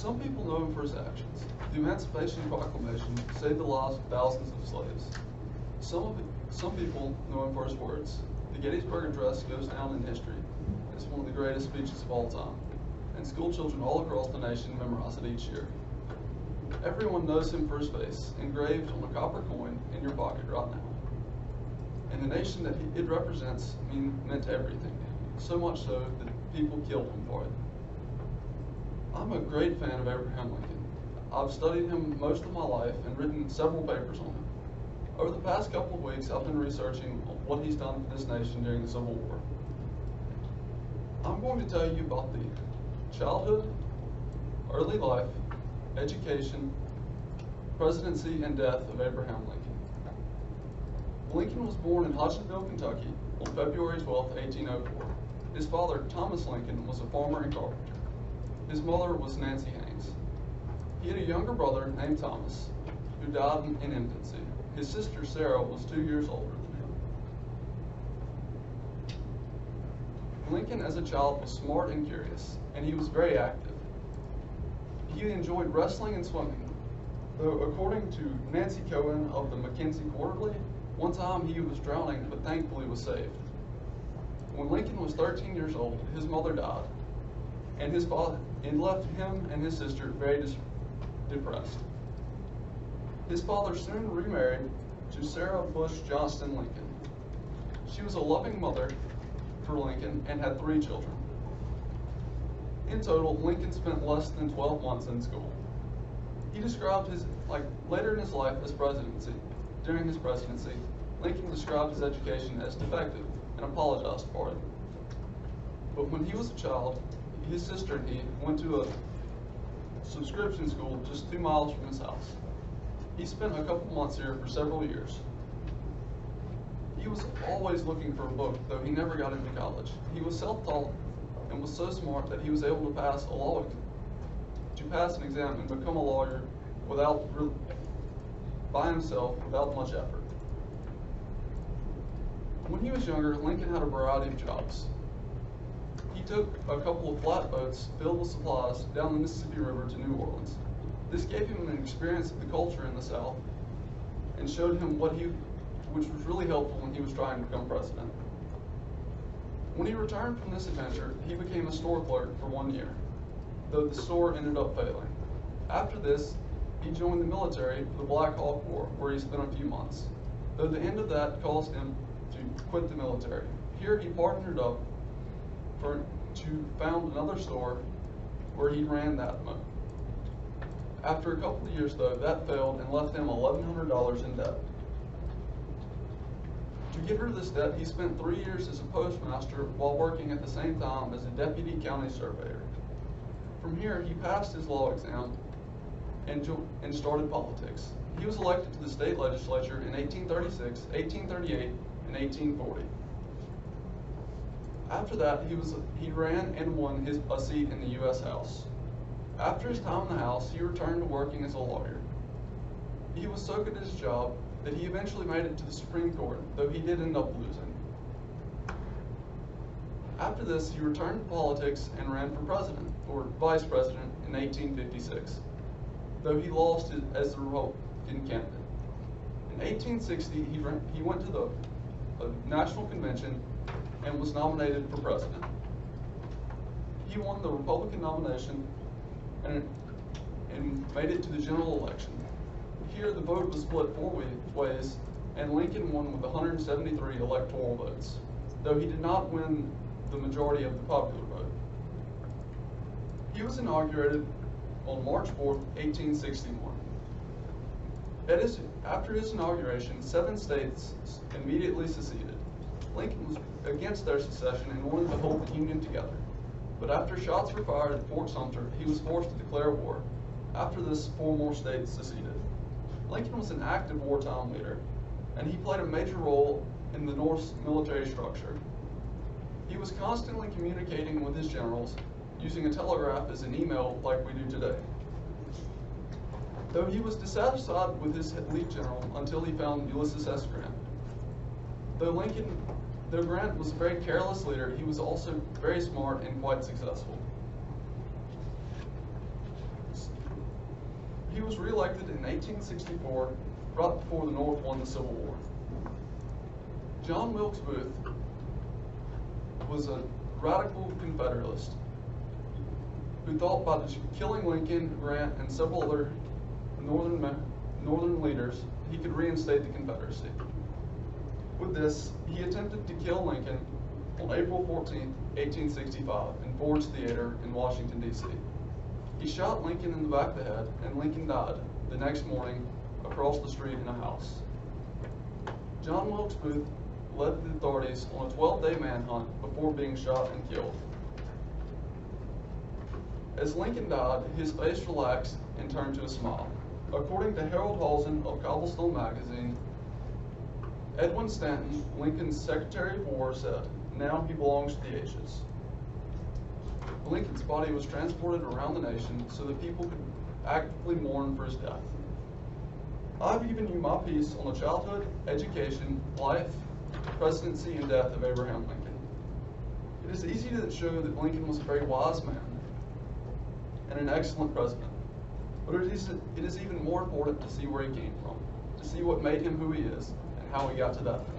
Some people know him for his actions. The Emancipation Proclamation saved the lives of thousands of slaves. Some people know him for his words. The Gettysburg Address goes down in history as one of the greatest speeches of all time, and school children all across the nation memorize it each year. Everyone knows him for his face, engraved on a copper coin in your pocket right now. And the nation that it represents meant everything, so much so that people killed him for it. I'm a great fan of Abraham Lincoln. I've studied him most of my life and written several papers on him. Over the past couple of weeks, I've been researching what he's done for this nation during the Civil War. I'm going to tell you about the childhood, early life, education, presidency, and death of Abraham Lincoln. Lincoln was born in Hodgenville, Kentucky on February 12, 1804. His father, Thomas Lincoln, was a farmer and carpenter. His mother was Nancy Haynes. He had a younger brother named Thomas, who died in infancy. His sister, Sarah, was 2 years older than him. Lincoln, as a child, was smart and curious, and he was very active. He enjoyed wrestling and swimming, though according to Nancy Cohen of the Mackenzie Quarterly, one time he was drowning, but thankfully was saved. When Lincoln was 13 years old, his mother died, and left him and his sister very depressed. His father soon remarried to Sarah Bush Johnston Lincoln. She was a loving mother for Lincoln and had 3 children. In total, Lincoln spent less than 12 months in school. He described later in his life during his presidency, Lincoln described his education as defective and apologized for it. But when he was a child, his sister and he went to a subscription school just 2 miles from his house. He spent a couple months here for several years. He was always looking for a book, though he never got into college. He was self-taught and was so smart that he was able to pass an exam and become a lawyer by himself without much effort. When he was younger, Lincoln had a variety of jobs. He took a couple of flatboats filled with supplies down the Mississippi River to New Orleans. This gave him an experience of the culture in the South and showed him which was really helpful when he was trying to become president. When he returned from this adventure, he became a store clerk for 1 year, though the store ended up failing. After this, he joined the military for the Black Hawk War, where he spent a few months, though the end of that caused him to quit the military. Here he partnered up to found another store where he ran that month. After a couple of years, though, that failed and left him $1,100 in debt. To get rid of this debt, he spent 3 years as a postmaster while working at the same time as a deputy county surveyor. From here, he passed his law exam and started politics. He was elected to the state legislature in 1836, 1838, and 1840. After that, he ran and won a seat in the U.S. House. After his time in the House, he returned to working as a lawyer. He was so good at his job that he eventually made it to the Supreme Court, though he did end up losing. After this, he returned to politics and ran for president, or vice president, in 1856, though he lost as the Republican candidate. In 1860, he went to the National Convention and was nominated for president. He won the Republican nomination and made it to the general election. Here, the vote was split 4 ways, and Lincoln won with 173 electoral votes, though he did not win the majority of the popular vote. He was inaugurated on March 4th, 1861. After his inauguration, 7 states immediately seceded. Lincoln was against their secession and wanted to hold the Union together. But after shots were fired at Fort Sumter, he was forced to declare war. After this, 4 more states seceded. Lincoln was an active wartime leader, and he played a major role in the North's military structure. He was constantly communicating with his generals, using a telegraph as an email like we do today. Though he was dissatisfied with his lead general until he found Ulysses S. Grant. Though Grant was a very careless leader, he was also very smart and quite successful. He was reelected in 1864, right before the North won the Civil War. John Wilkes Booth was a radical Confederalist who thought by killing Lincoln, Grant, and several other Northern leaders, he could reinstate the Confederacy. With this, he attempted to kill Lincoln on April 14, 1865, in Ford's Theater in Washington, D.C. He shot Lincoln in the back of the head, and Lincoln died the next morning across the street in a house. John Wilkes Booth led the authorities on a 12-day manhunt before being shot and killed. As Lincoln died, his face relaxed and turned to a smile. According to Harold Halston of Cobblestone magazine, Edwin Stanton, Lincoln's Secretary of War, said, "Now he belongs to the ages." Lincoln's body was transported around the nation so that people could actively mourn for his death. I've given you my piece on the childhood, education, life, presidency, and death of Abraham Lincoln. It is easy to show that Lincoln was a very wise man and an excellent president, but it is even more important to see where he came from, to see what made him who he is, and how he got to that point.